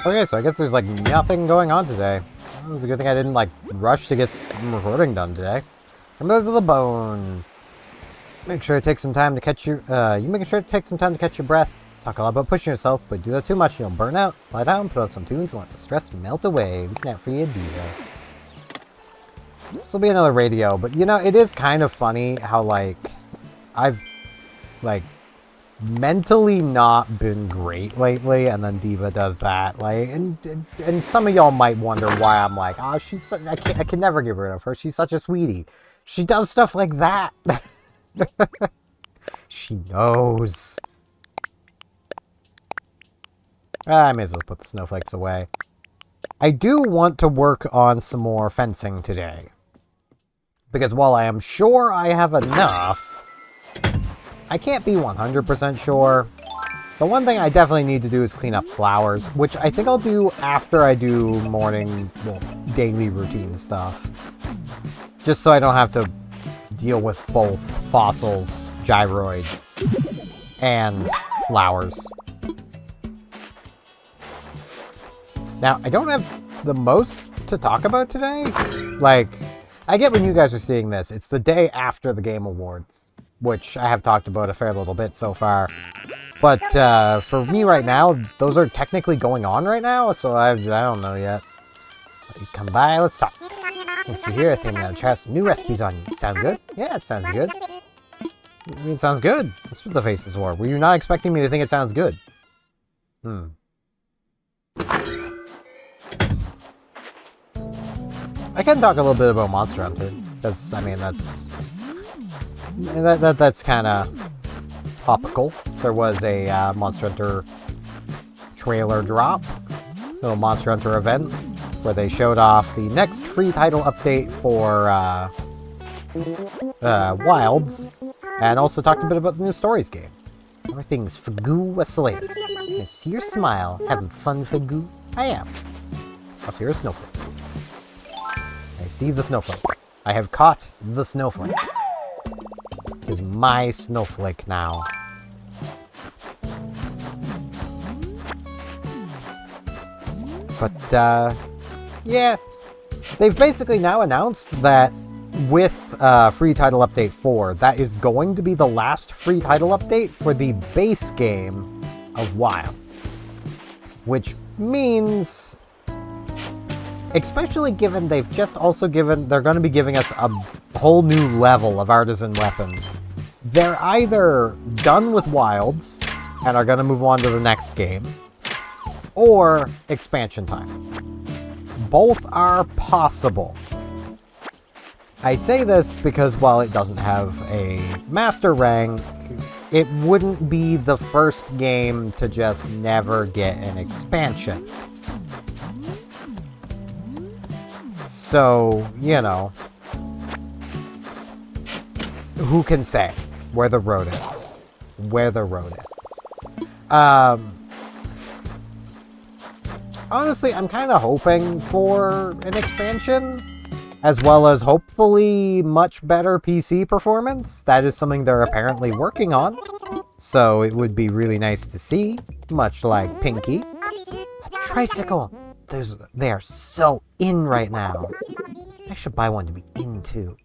Okay, so I guess there's like nothing going on today. It was a good thing I didn't like rush to get some recording done today. Remember to the bone. Make sure to take some time to catch your making sure to take some time to catch your breath. Talk a lot about pushing yourself, but do that too much, you'll burn out. Slide out and put on some tunes and let the stress melt away. Looking out for you, Diva. This will be another radio, but you know, it is kind of funny how like I've like mentally not been great lately, and then Diva does that, like, and some of y'all might wonder why I'm like, oh, she's so, I can never get rid of her. She's such a sweetie. She does stuff like that. She knows. I may as well put the snowflakes away. I do want to work on some more fencing today, because while I am sure I have enough, I can't be 100% sure. The one thing I definitely need to do is clean up flowers, which I think I'll do after I do morning, well, daily routine stuff. Just so I don't have to deal with both fossils, gyroids, and flowers. Now, I don't have the most to talk about today. Like, I get when you guys are seeing this, it's the day after the Game Awards, which I have talked about a fair little bit so far. But for me right now, those are technically going on right now, so I don't know yet. You come by, let's talk. Since you're here, I think I'm going to try some new recipes on you. Sound good? Yeah, it sounds good. It sounds good. That's what the face is for. Were you not expecting me to think it sounds good? I can talk a little bit about Monster Hunter, because, I mean, that's kind of topical. There was a Monster Hunter trailer drop, little Monster Hunter event, where they showed off the next free title update for Wilds, and also talked a bit about the new Stories game. Everything's Fagoo Wasileus. I see your smile. Having fun, Fagoo? I am. Also, here's a snowflake. I see the snowflake. I have caught the snowflake. It is my snowflake now. But, yeah. They've basically now announced that with Free Title Update 4, that is going to be the last free title update for the base game of WoW. Which means, especially given they've just also given, they're going to be giving us a whole new level of artisan weapons. They're either done with Wilds and are going to move on to the next game, or expansion time. Both are possible. I say this because while it doesn't have a master rank, it wouldn't be the first game to just never get an expansion. So, you know, who can say where the road is? Where the road is. Honestly, I'm kind of hoping for an expansion, as well as hopefully much better PC performance. That is something they're apparently working on, so it would be really nice to see, much like Pinky. A tricycle! They are so in right now. I should buy one to be in too.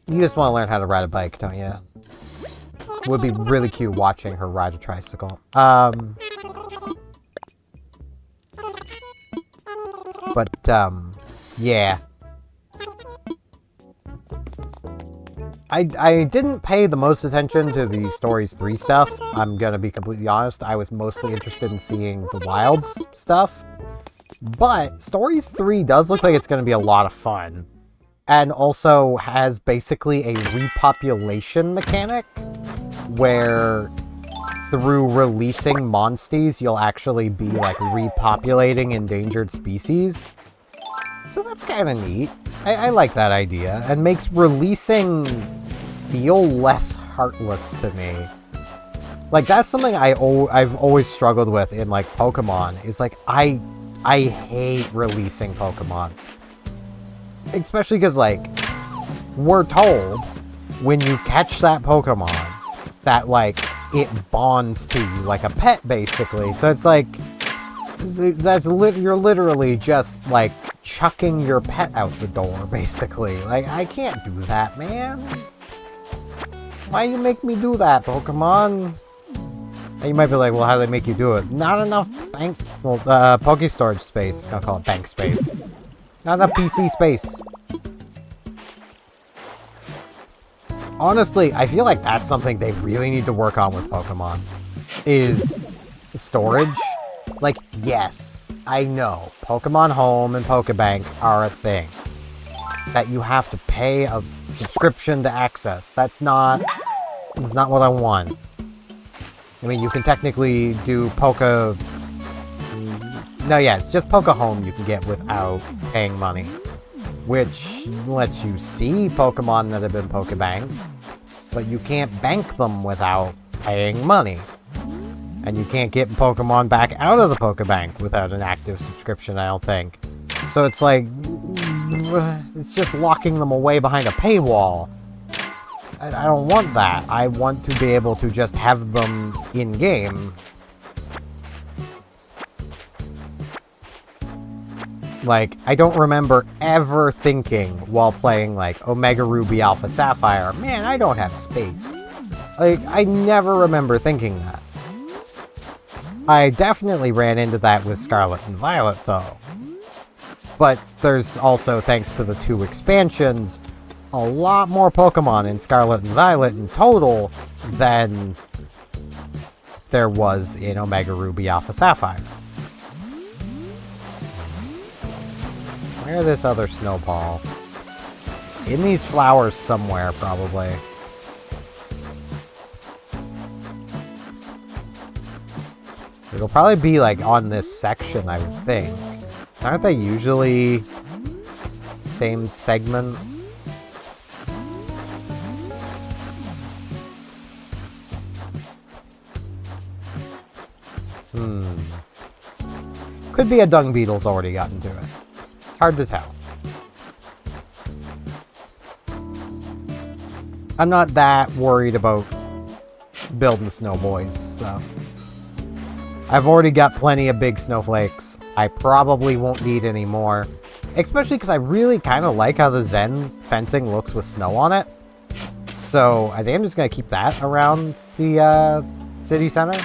You just want to learn how to ride a bike, don't you? It would be really cute watching her ride a tricycle. Yeah. I didn't pay the most attention to the Stories 3 stuff. I'm gonna be completely honest. I was mostly interested in seeing the Wilds stuff. But Stories 3 does look like it's gonna be a lot of fun. And also has basically a repopulation mechanic where through releasing monsties, you'll actually be like repopulating endangered species. So that's kind of neat. I like that idea, and makes releasing feel less heartless to me. Like, that's something I've always struggled with in, like, Pokemon, is, like, I hate releasing Pokemon. Especially because, like, we're told when you catch that Pokemon that, like, it bonds to you like a pet, basically. So it's like, you're literally just, like, chucking your pet out the door, basically. Like, I can't do that, man. Why you make me do that, Pokemon? And you might be like, well, how do they make you do it? Not enough Poke storage space. I'll call it bank space. Not enough PC space. Honestly, I feel like that's something they really need to work on with Pokemon. Is storage. Like, yes, I know. Pokemon Home and Pokebank are a thing that you have to pay a subscription to access. That's not what I want. I mean, you can technically do Poke... No, yeah, it's just Poke Home you can get without paying money. Which lets you see Pokemon that have been Pokebanked, but you can't bank them without paying money. And you can't get Pokemon back out of the Pokebank without an active subscription, I don't think. So it's like... it's just locking them away behind a paywall. I don't want that. I want to be able to just have them in-game. Like, I don't remember ever thinking while playing, like, Omega Ruby Alpha Sapphire, man, I don't have space. Like, I never remember thinking that. I definitely ran into that with Scarlet and Violet, though. But there's also, thanks to the 2 expansions, a lot more Pokemon in Scarlet and Violet in total than there was in Omega Ruby Alpha Sapphire. Where this other snowball? In these flowers somewhere, probably. It'll probably be, like, on this section, I would think. Aren't they usually same segment? Could be a dung beetle's already gotten to it. It's hard to tell. I'm not that worried about building snow boys, so... I've already got plenty of big snowflakes. I probably won't need any more. Especially because I really kind of like how the Zen fencing looks with snow on it. So I think I'm just going to keep that around the city center.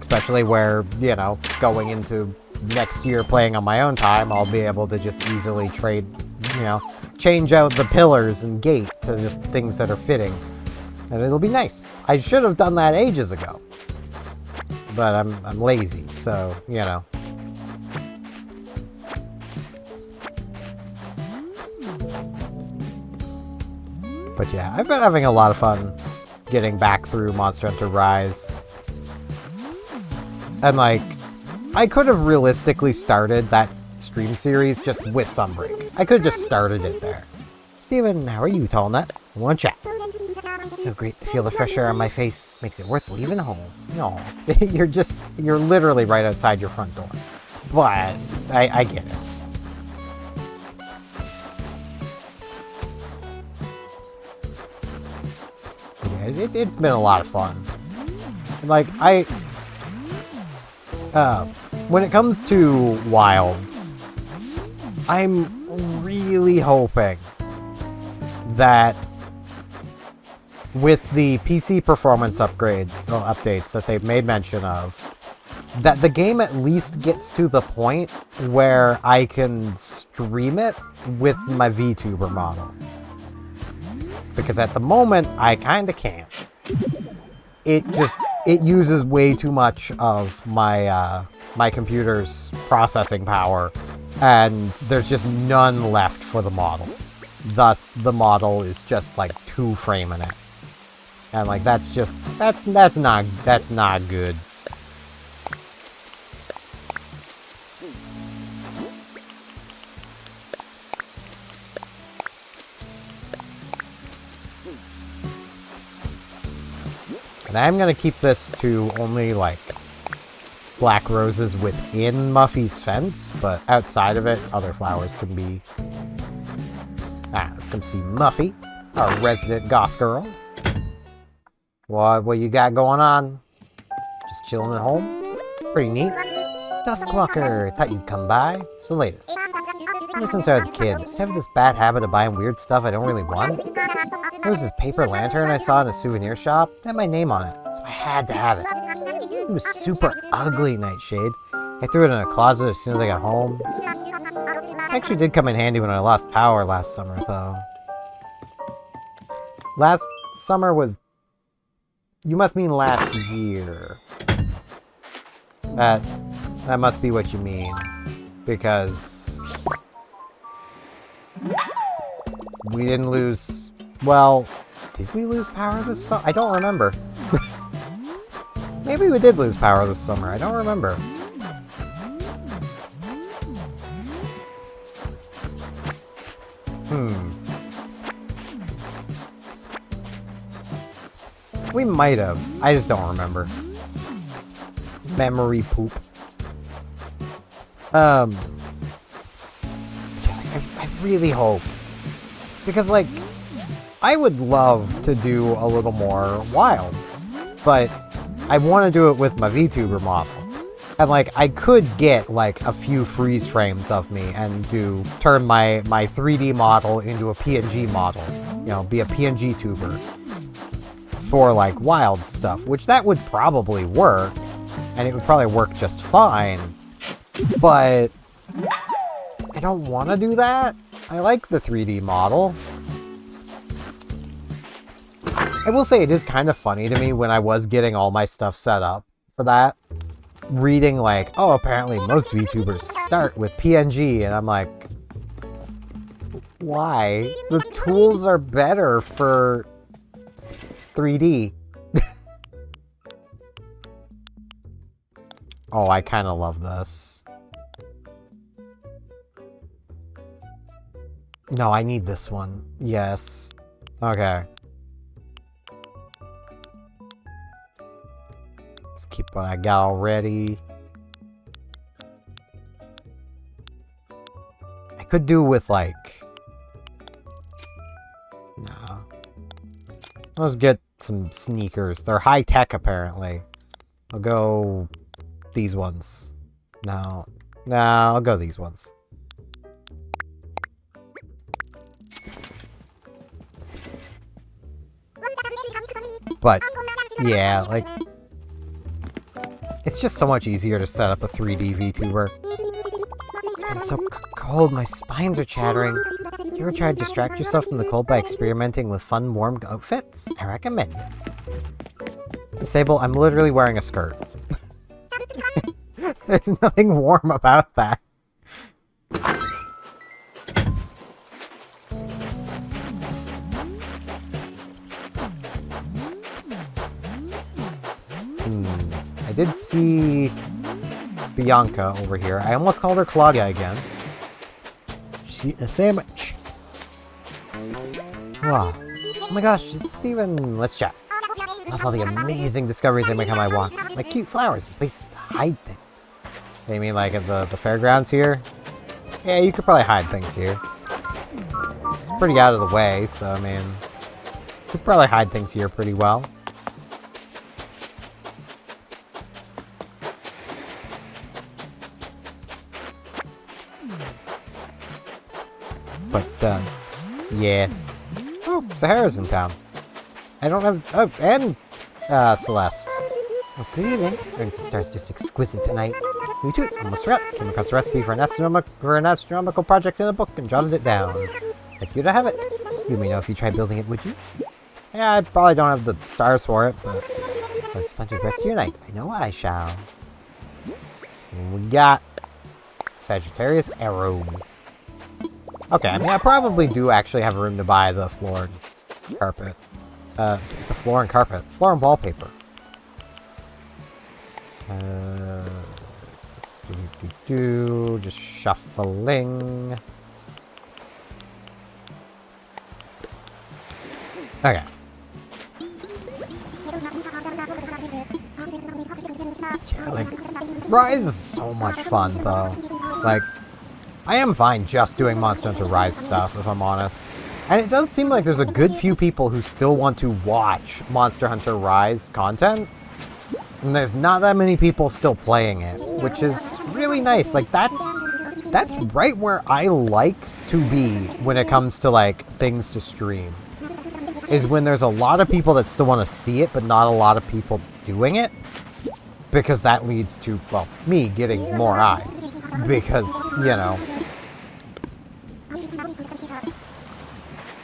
Especially where, you know, going into next year playing on my own time, I'll be able to just easily trade, you know, change out the pillars and gate to just things that are fitting. And it'll be nice. I should have done that ages ago. But I'm lazy, so, you know. But yeah, I've been having a lot of fun getting back through Monster Hunter Rise. And, like, I could have realistically started that stream series just with Sunbreak. I could have just started it there. Steven, how are you, Tall Nut? I want to chat. So great to feel the fresh air on my face. Makes it worth leaving home. No, you're literally right outside your front door. But, I get it. Yeah, it's been a lot of fun. Like, when it comes to Wilds, I'm really hoping that with the PC performance updates that they've made mention of, that the game at least gets to the point where I can stream it with my VTuber model. Because at the moment, I kinda can't. It uses way too much of my, my computer's processing power, and there's just none left for the model. Thus, the model is just like 2 framing it. And like that's not good. And I'm gonna keep this to only, like, black roses within Muffy's fence, but outside of it, other flowers can be... let's come see Muffy, our resident goth girl. What you got going on? Just chilling at home? Pretty neat. Duskwalker, thought you'd come by. It's the latest. Ever since I was a kid, I have this bad habit of buying weird stuff I don't really want. There was this paper lantern I saw in a souvenir shop. It had my name on it, so I had to have it. It was super ugly, Nightshade. I threw it in a closet as soon as I got home. It actually did come in handy when I lost power last summer, though. Last summer was... You must mean last year. That must be what you mean. Because... we didn't lose... Well, did we lose power this summer? I don't remember. Maybe we did lose power this summer. I don't remember. We might have. I just don't remember. Memory poop. I really hope. Because, like, I would love to do a little more wilds. But I want to do it with my VTuber model. And, like, I could get, like, a few freeze frames of me and turn my 3D model into a PNG model. You know, be a PNG tuber. For, like, wild stuff. Which that would probably work. And it would probably work just fine. But I don't want to do that. I like the 3D model. I will say it is kind of funny to me when I was getting all my stuff set up for that. Reading like, oh, apparently most VTubers start with PNG, and I'm like, why? The tools are better for 3D. Oh, I kind of love this. No, I need this one. Yes. Okay. Let's keep what I got already. I could do with, like... No. Let's get some sneakers. They're high-tech, apparently. I'll go... these ones. No. No, I'll go these ones. But, yeah, like... it's just so much easier to set up a 3D VTuber. It's been so cold, my spines are chattering. You ever try to distract yourself from the cold by experimenting with fun, warm outfits? I recommend it. Disable, I'm literally wearing a skirt. There's nothing warm about that. I did see Bianca over here. I almost called her Claudia again. She a sandwich. Wow. Oh my gosh, it's Steven. Let's chat. I love all the amazing discoveries they make on my walks. Like cute flowers and places to hide things. You mean like at the fairgrounds here? Yeah, you could probably hide things here. It's pretty out of the way, so I mean... you could probably hide things here pretty well. But, yeah. Oh, Sahara's in town. I don't have... oh, and, Celeste. Oh, good evening. The star's just exquisite tonight. Me too. Almost forgot. Came across a recipe for an astronomical project in a book and jotted it down. Like you to have it. You may know if you tried building it, would you? Yeah, I probably don't have the stars for it, but... have a splendid rest of your night. I know I shall. And we got... Sagittarius Arrow. Okay, I mean, I probably do actually have room to buy the floor and carpet. The floor and carpet. Floor and wallpaper. Just shuffling. Okay. Yeah, like, Rise is so much fun, though. Like, I am fine just doing Monster Hunter Rise stuff, if I'm honest. And it does seem like there's a good few people who still want to watch Monster Hunter Rise content. And there's not that many people still playing it, which is really nice. Like, that's right where I like to be when it comes to, like, things to stream. Is when there's a lot of people that still want to see it, but not a lot of people doing it. Because that leads to, well, me getting more eyes. Because, you know,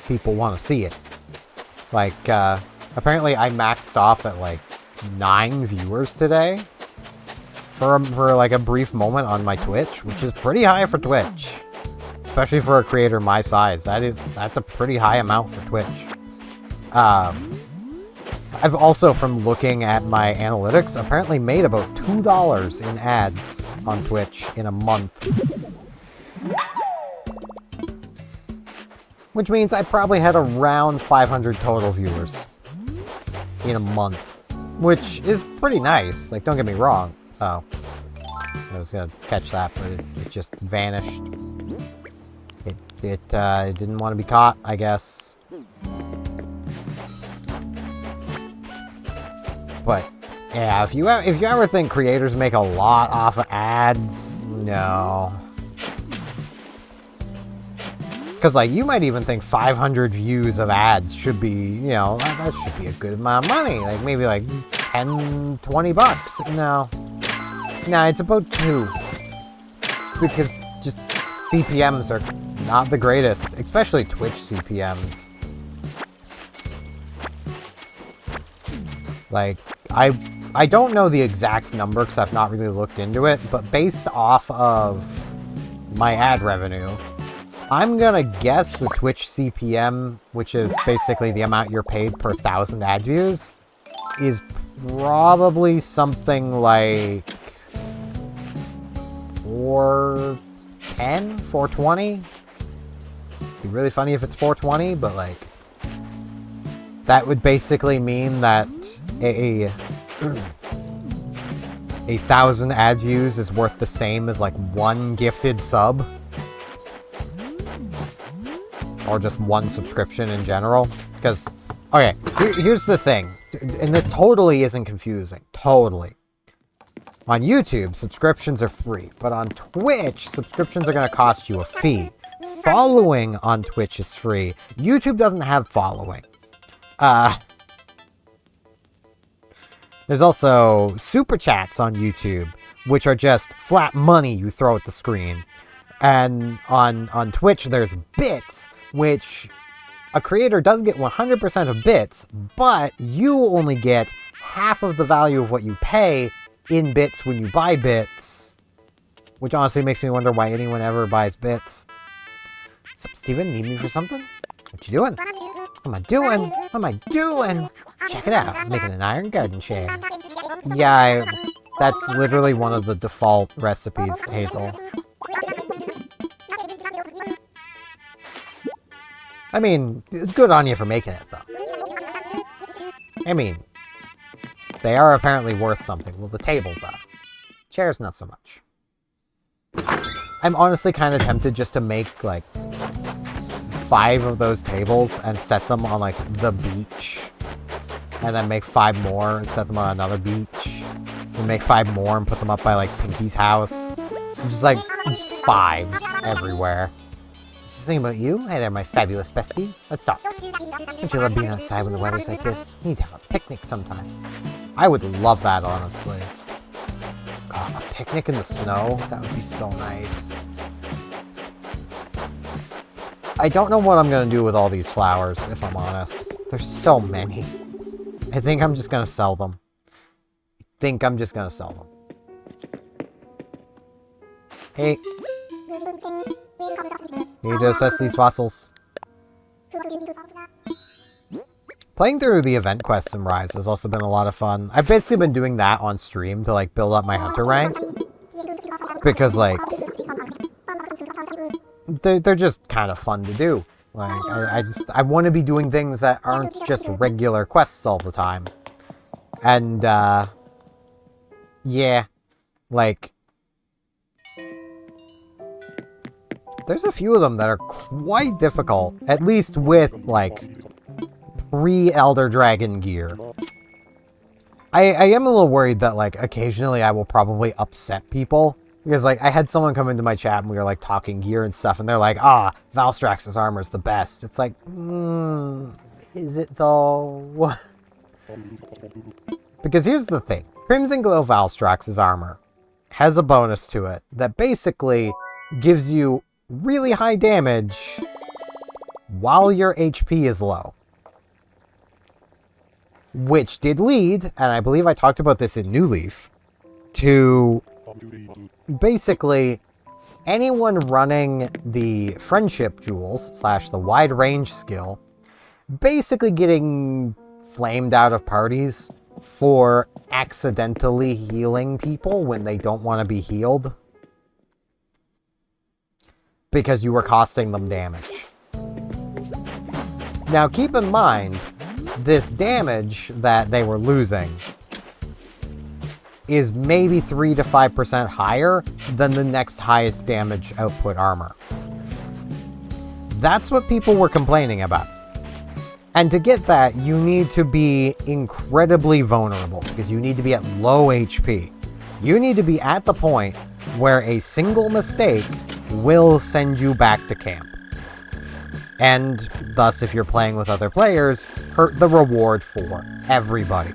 people want to see it. Like, apparently I maxed off at, like, 9 viewers today. For like, a brief moment on my Twitch, which is pretty high for Twitch. Especially for a creator my size. That's a pretty high amount for Twitch. I've also, from looking at my analytics, apparently made about $2 in ads on Twitch in a month. Which means I probably had around 500 total viewers in a month. Which is pretty nice, like, don't get me wrong. Oh. I was gonna catch that, but it just vanished. It didn't want to be caught, I guess. But yeah, if you ever think creators make a lot off of ads, no. Because, like, you might even think 500 views of ads should be, you know, that should be a good amount of money. Like, maybe like 10, 20 bucks. No. Nah, it's about 2. Because just CPMs are not the greatest, especially Twitch CPMs. Like, I don't know the exact number because I've not really looked into it, but based off of my ad revenue, I'm gonna guess the Twitch CPM, which is basically the amount you're paid per 1,000 ad views, is probably something like 410, 420. It'd be really funny if it's 420, but like, that would basically mean that a 1,000 ad views is worth the same as like 1 gifted sub. Or just 1 subscription in general. Because, okay, here's the thing. And this totally isn't confusing. Totally. On YouTube, subscriptions are free. But on Twitch, subscriptions are going to cost you a fee. Following on Twitch is free. YouTube doesn't have following. There's also super chats on YouTube, which are just flat money you throw at the screen. And on Twitch, there's bits, which a creator does get 100% of bits, but you only get half of the value of what you pay in bits when you buy bits. Which honestly makes me wonder why anyone ever buys bits. Sup, Steven? Need me for something? What you doing? What am I doing? What am I doing? Check it out. I'm making an iron garden chair. Yeah, that's literally one of the default recipes, Hazel. I mean, it's good on you for making it, though. I mean, they are apparently worth something. Well, the tables are. Chairs, not so much. I'm honestly kind of tempted just to make, like, 5 of those tables and set them on, like, the beach. And then make 5 more and set them on another beach. And make 5 more and put them up by, like, Pinky's house. Just, like, just 5s everywhere. Just thinking about you. Hey there, my fabulous bestie. Let's talk. Don't you love being outside when the weather's like this? You need to have a picnic sometime. I would love that, honestly. God, a picnic in the snow? That would be so nice. I don't know what I'm going to do with all these flowers, if I'm honest. There's so many. I think I'm just going to sell them. Hey. Need to assess these fossils. Playing through the event quests in Rise has also been a lot of fun. I've basically been doing that on stream to, like, build up my hunter rank. Because, like, they're just kind of fun to do. Like, I want to be doing things that aren't just regular quests all the time. And, yeah, like, there's a few of them that are quite difficult, at least with, like, pre-Elder Dragon gear. I am a little worried that, like, occasionally I will probably upset people. Because, like, I had someone come into my chat and we were, like, talking gear and stuff, and they're like, Valstrax's armor is the best. It's like, is it though? Because here's the thing. Crimson Glow Valstrax's armor has a bonus to it that basically gives you really high damage while your HP is low. Which did lead, and I believe I talked about this in New Leaf, to basically anyone running the friendship jewels / the wide range skill basically getting flamed out of parties for accidentally healing people when they don't want to be healed because you were costing them damage. Now keep in mind, this damage that they were losing is maybe 3 to 5% higher than the next highest damage output armor. That's what people were complaining about. And to get that, you need to be incredibly vulnerable, because you need to be at low HP. You need to be at the point where a single mistake will send you back to camp. And thus, if you're playing with other players, hurt the reward for everybody.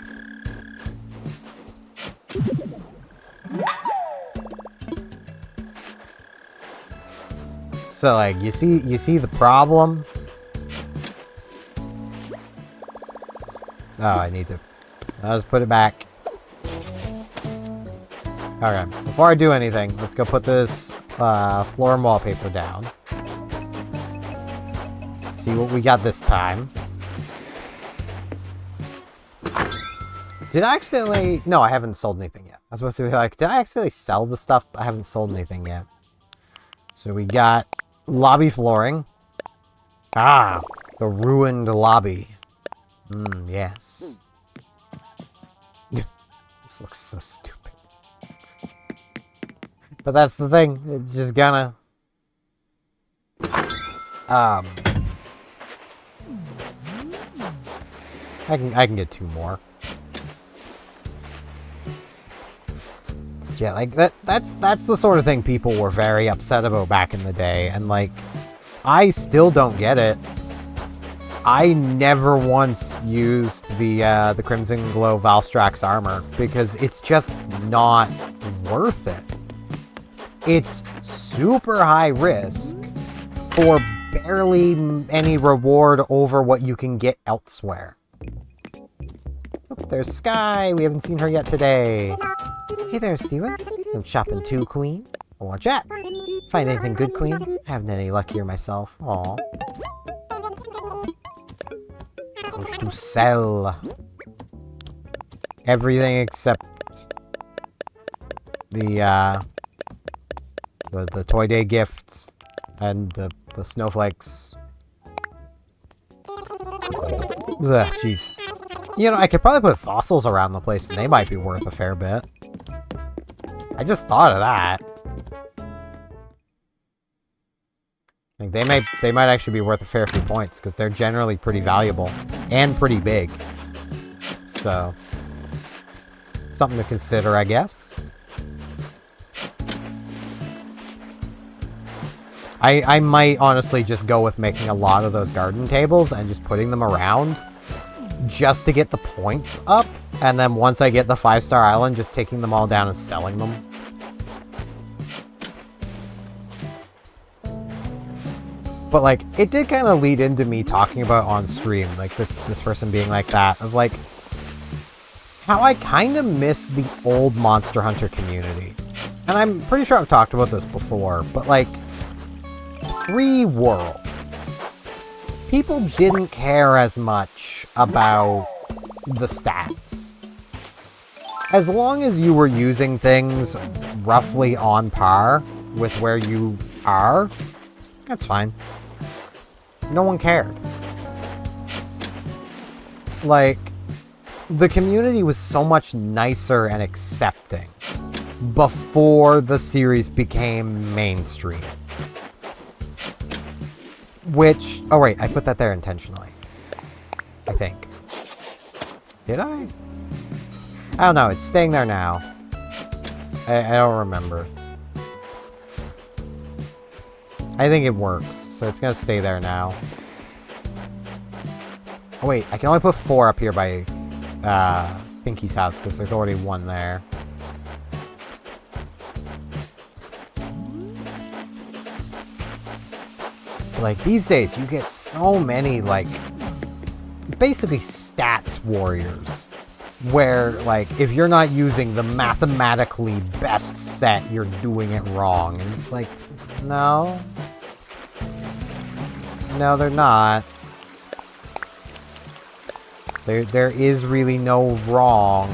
So, like, you see the problem? Oh, I'll just put it back. Okay, before I do anything, let's go put this floor and wallpaper down. See what we got this time. Did I accidentally... No, I haven't sold anything yet. I was supposed to be like, did I accidentally sell the stuff? I haven't sold anything yet. So we got lobby flooring. Ah, the ruined lobby. Yes. This looks so stupid. But that's the thing. It's just gonna... I can get 2 more. Yeah, like that's the sort of thing people were very upset about back in the day, and like I still don't get it. I never once used the Crimson Glow Valstrax armor because it's just not worth it. It's super high risk for barely any reward over what you can get elsewhere. Oh, there's Sky. We haven't seen her yet today. Hey there, Steven. I'm shopping too, Queen. I want chat. Find anything good, Queen? I haven't any luck here myself. Aw. Supposed to sell everything except the Toy Day gifts and the snowflakes. Ugh, jeez. You know, I could probably put fossils around the place and they might be worth a fair bit. I just thought of that. Like they might actually be worth a fair few points because they're generally pretty valuable and pretty big. So something to consider, I guess. I might honestly just go with making a lot of those garden tables and just putting them around just to get the points up. And then once I get the 5-star island, just taking them all down and selling them. But like, it did kind of lead into me talking about on stream, like this person being like that, of like, how I kind of miss the old Monster Hunter community. And I'm pretty sure I've talked about this before, but like, pre-World, people didn't care as much about the stats. As long as you were using things roughly on par with where you are, that's fine. No one cared. Like, the community was so much nicer and accepting before the series became mainstream. Which, oh wait, I put that there intentionally. I think. Did I? I don't know, it's staying there now. I don't remember. I think it works, so it's gonna stay there now. Oh wait, I can only put 4 up here by Pinky's house, because there's already 1 there. Like, these days, you get so many, like, basically stats warriors. Where, like, if you're not using the mathematically best set, you're doing it wrong. And it's like, no. No, they're not. There is really no wrong.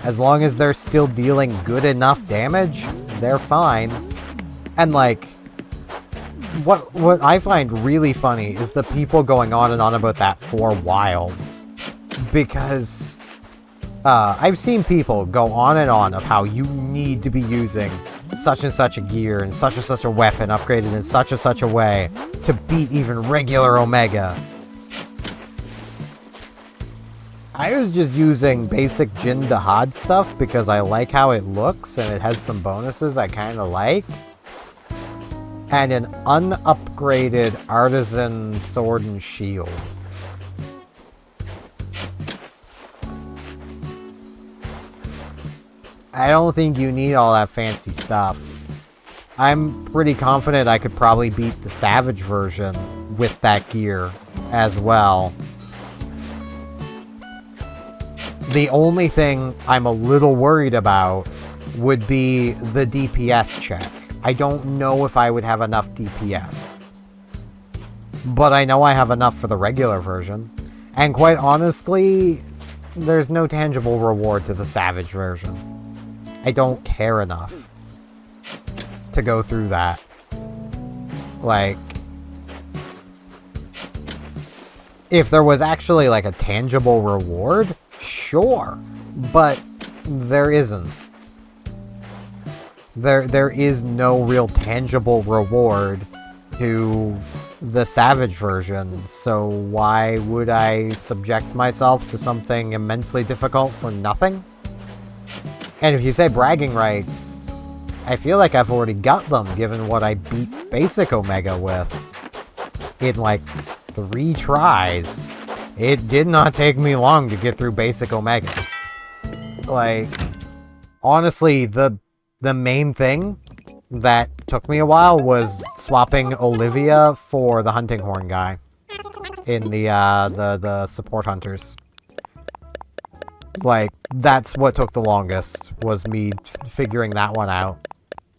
As long as they're still dealing good enough damage, they're fine. And, like, what I find really funny is the people going on and on about that for wilds. Because I've seen people go on and on of how you need to be using such and such a gear and such a weapon upgraded in such and such a way to beat even regular Omega. I was just using basic Jin Dahad stuff because I like how it looks and it has some bonuses I kind of like. And an unupgraded artisan sword and shield. I don't think you need all that fancy stuff. I'm pretty confident I could probably beat the Savage version with that gear as well. The only thing I'm a little worried about would be the DPS check. I don't know if I would have enough DPS. But I know I have enough for the regular version. And quite honestly, there's no tangible reward to the Savage version. I don't care enough to go through that. Like, if there was actually like a tangible reward, sure. But there isn't. There is no real tangible reward to the Savage version, so why would I subject myself to something immensely difficult for nothing? And if you say bragging rights, I feel like I've already got them, given what I beat Basic Omega with in like 3 tries. It did not take me long to get through Basic Omega. Like, honestly, the main thing that took me a while was swapping Olivia for the hunting horn guy in the support hunters. Like, that's what took the longest, was me figuring that one out.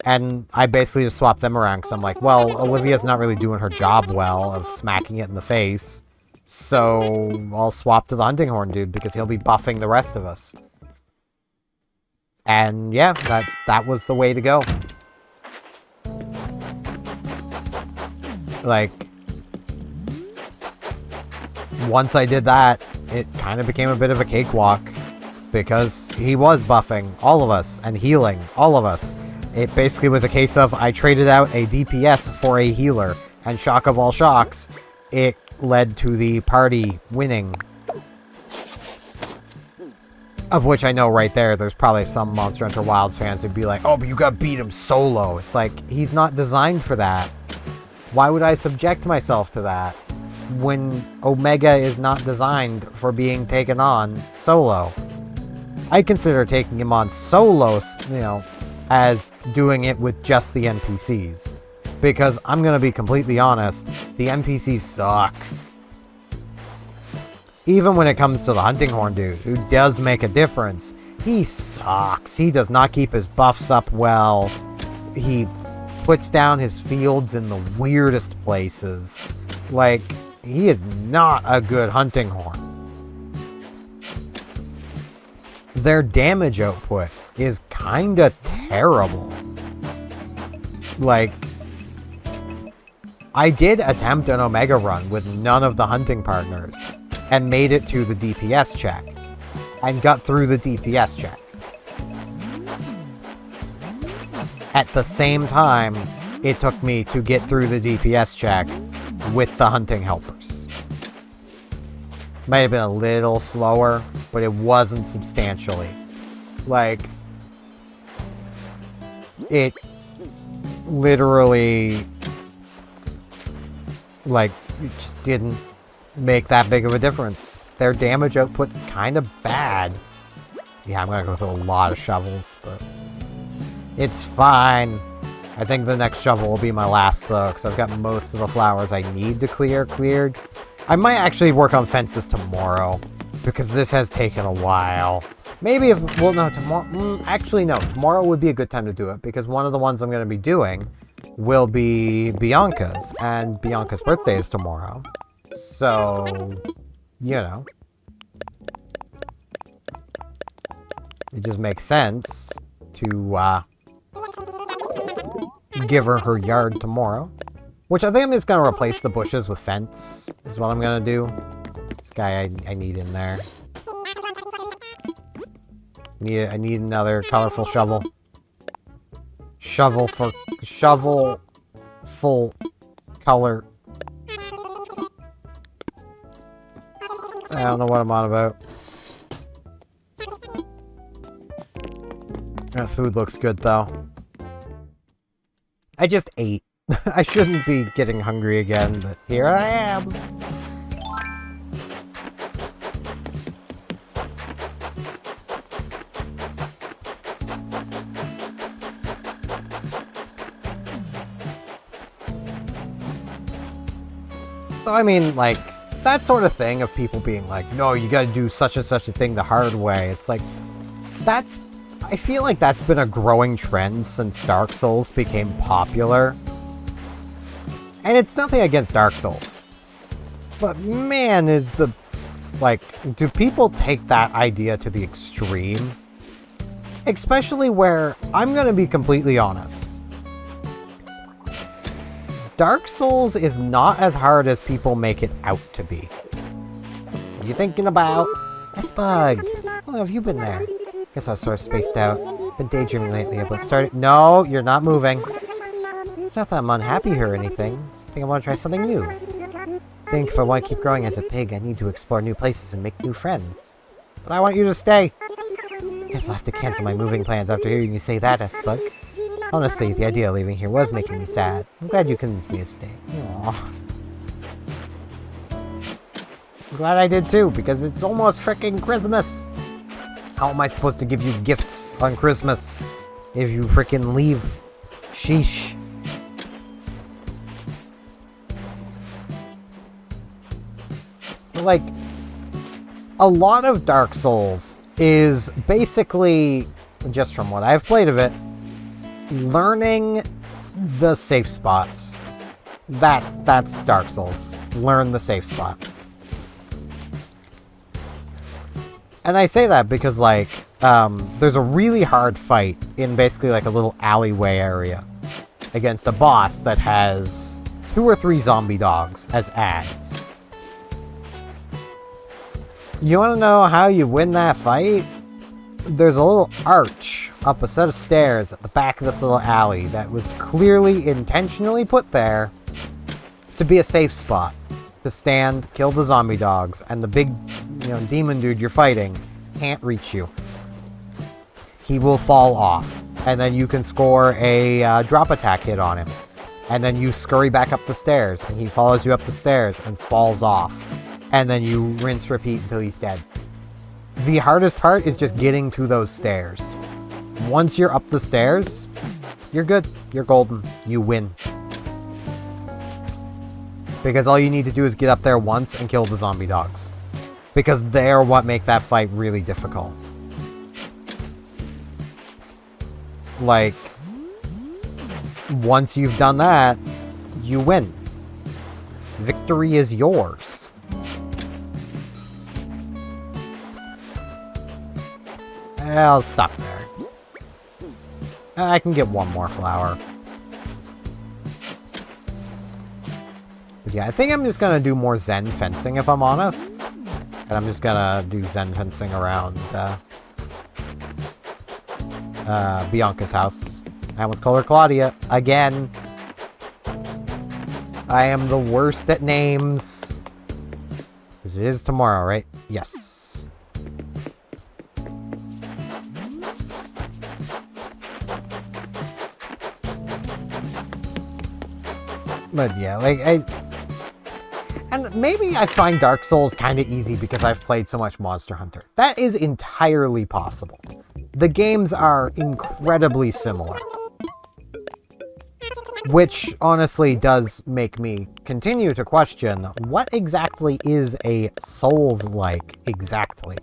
And I basically just swapped them around, because I'm like, well, Olivia's not really doing her job well of smacking it in the face, so I'll swap to the hunting horn dude, because he'll be buffing the rest of us. And yeah, that was the way to go. Like, once I did that, it kind of became a bit of a cakewalk, because he was buffing all of us and healing all of us. It basically was a case of I traded out a DPS for a healer, and shock of all shocks, it led to the party winning. Of which I know right there's probably some Monster Hunter Wilds fans who'd be like, oh, but you gotta beat him solo. It's like, he's not designed for that. Why would I subject myself to that when Omega is not designed for being taken on solo? I consider taking him on solo, you know, as doing it with just the NPCs. Because I'm gonna be completely honest, the NPCs suck. Even when it comes to the hunting horn dude, who does make a difference, he sucks. He does not keep his buffs up well. He puts down his fields in the weirdest places. Like, he is not a good hunting horn. Their damage output is kinda terrible. Like, I did attempt an Omega run with none of the hunting partners. and made it to the DPS check and got through the DPS check. At the same time, it took me to get through the DPS check with the hunting helpers. Might have been a little slower, but it wasn't substantially. Like, it literally, like, it just didn't make that big of a difference. Their damage output's kind of bad. Yeah, I'm gonna go through a lot of shovels, but it's fine. I think the next shovel will be my last, though, because I've got most of the flowers I need to cleared. I might actually work on fences tomorrow, because this has taken a while. Maybe if, well, no, tomorrow, actually, no, tomorrow would be a good time to do it, because one of the ones I'm going to be doing will be Bianca's, and Bianca's birthday is tomorrow. So, you know, it just makes sense to, give her yard tomorrow. Which I think I'm just going to replace the bushes with fence, is what I'm going to do. This guy I need in there. I need another colorful shovel. Shovel full color. I don't know what I'm on about. That food looks good, though. I just ate. I shouldn't be getting hungry again, but here I am. So, I mean, like, that sort of thing of people being like, no, you gotta do such and such a thing the hard way. It's like, I feel like that's been a growing trend since Dark Souls became popular. And it's nothing against Dark Souls. But man, do people take that idea to the extreme? Especially where, I'm gonna be completely honest. Dark Souls is not as hard as people make it out to be. What are you thinking about? S-Bug! How long have you been there? Guess I was sort of spaced out. Been daydreaming lately about starting. No, you're not moving. It's not that I'm unhappy here or anything. Just think I want to try something new. I think if I want to keep growing as a pig, I need to explore new places and make new friends. But I want you to stay. Guess I'll have to cancel my moving plans after hearing you say that, S-Bug. Honestly, the idea of leaving here was making me sad. I'm glad you convinced me to stay. Aww. I'm glad I did too, because it's almost frickin' Christmas. How am I supposed to give you gifts on Christmas if you frickin' leave? Sheesh. Like, a lot of Dark Souls is basically, just from what I've played of it, learning the safe spots. That's Dark Souls. Learn the safe spots. And I say that because, like, there's a really hard fight in basically like a little alleyway area against a boss that has 2 or 3 zombie dogs as ads. You want to know how you win that fight? There's a little arch up a set of stairs at the back of this little alley that was clearly intentionally put there to be a safe spot. To stand, kill the zombie dogs, and the big, demon dude you're fighting can't reach you. He will fall off, and then you can score a drop attack hit on him. And then you scurry back up the stairs, and he follows you up the stairs and falls off. And then you rinse, repeat until he's dead. The hardest part is just getting to those stairs. Once you're up the stairs, you're good. You're golden. You win. Because all you need to do is get up there once and kill the zombie dogs. Because they're what make that fight really difficult. Like, once you've done that, you win. Victory is yours. I'll stop there. I can get one more flower. But yeah, I think I'm just gonna do more Zen fencing if I'm honest. And I'm just gonna do Zen fencing around Bianca's house. I almost call her Claudia again. I am the worst at names. Because it is tomorrow, right? Yes. But yeah, like, and maybe I find Dark Souls kind of easy because I've played so much Monster Hunter. That is entirely possible. The games are incredibly similar. Which, honestly, does make me continue to question, what exactly is a Souls-like exactly?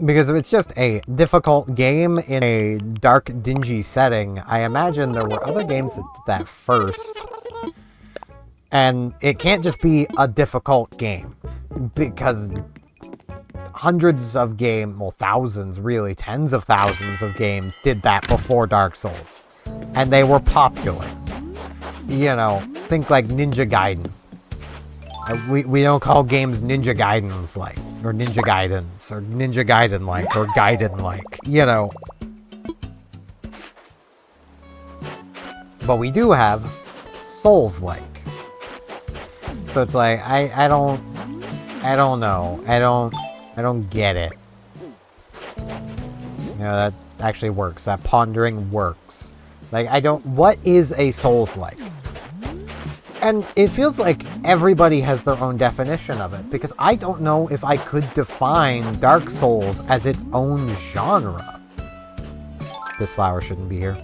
Because if it's just a difficult game in a dark, dingy setting, I imagine there were other games that did that first. And it can't just be a difficult game. Because hundreds of games, well, thousands really, tens of thousands of games did that before Dark Souls. And they were popular. You know, think like Ninja Gaiden. We don't call games Ninja Gaidens like, or Ninja Gaidens, or Ninja Gaiden like, or Gaiden like, you know. But we do have Souls like. So it's like, I don't know. I don't get it. You know, that actually works. That pondering works. Like, what is a Souls like? And it feels like everybody has their own definition of it, because I don't know if I could define Dark Souls as its own genre. This flower shouldn't be here.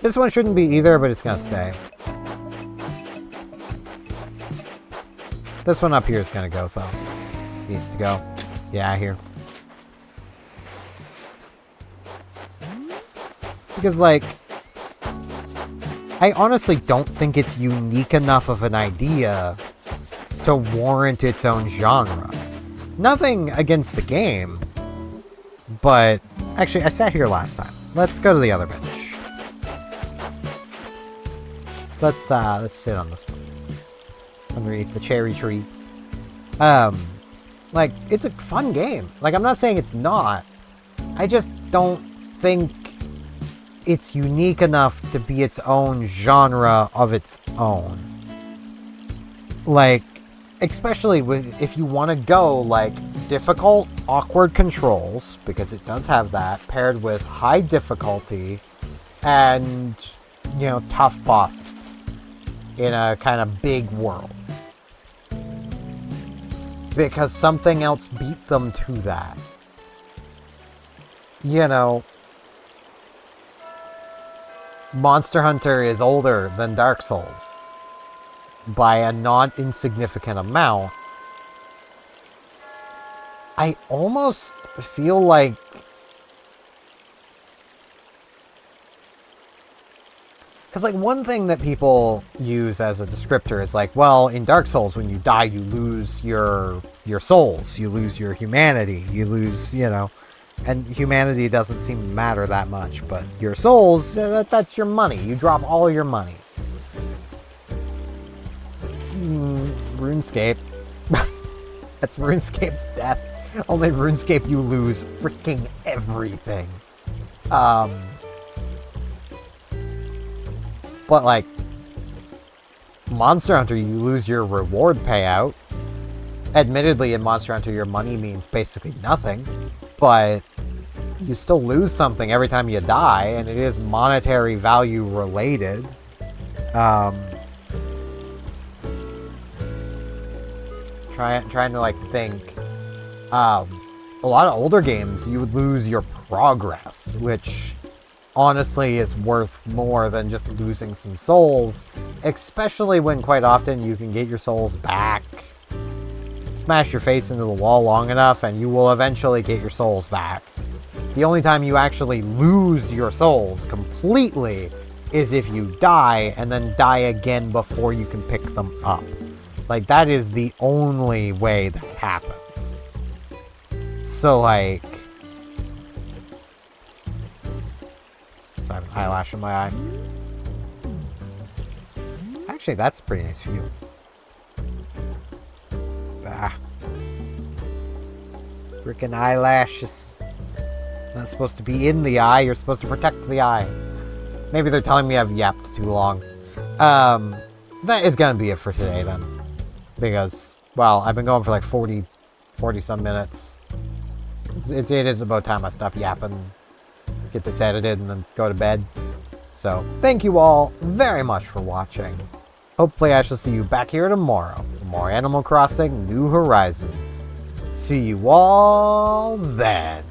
This one shouldn't be either, but it's gonna stay. This one up here is gonna go, though. Needs to go. Yeah, here. Because, like, I honestly don't think it's unique enough of an idea to warrant its own genre. Nothing against the game, but actually, I sat here last time. Let's go to the other bench. Let's sit on this one underneath the cherry tree. Like, it's a fun game. Like, I'm not saying it's not. I just don't think it's unique enough to be its own genre of its own. Like, especially if you want to go, like, difficult, awkward controls, because it does have that, paired with high difficulty and, you know, tough bosses in a kind of big world. Because something else beat them to that. You know, Monster Hunter is older than Dark Souls by a not insignificant amount. I almost feel like because, like, one thing that people use as a descriptor is like, well, in Dark Souls, when you die, you lose your souls, you lose your humanity, you lose, you know. And humanity doesn't seem to matter that much, but your souls, that's your money. You drop all your money. RuneScape. That's RuneScape's death. Only RuneScape you lose freaking everything. But like, Monster Hunter, you lose your reward payout. Admittedly, in Monster Hunter, your money means basically nothing. But you still lose something every time you die, and it is monetary value related. Trying to, like, think. A lot of older games, you would lose your progress, which honestly is worth more than just losing some souls, especially when quite often you can get your souls back. Smash your face into the wall long enough and you will eventually get your souls back. The only time you actually lose your souls completely is if you die and then die again before you can pick them up. Like, that is the only way that happens. So, like, So I have an eyelash in my eye. Actually, that's a pretty nice view. Bah. Freaking eyelashes. Not supposed to be in the eye, you're supposed to protect the eye. Maybe they're telling me I've yapped too long. That is gonna be it for today then. Because, well, I've been going for like 40 some minutes. It is about time I stop yapping, get this edited, and then go to bed. So, thank you all very much for watching. Hopefully I shall see you back here tomorrow for more Animal Crossing New Horizons. See you all then.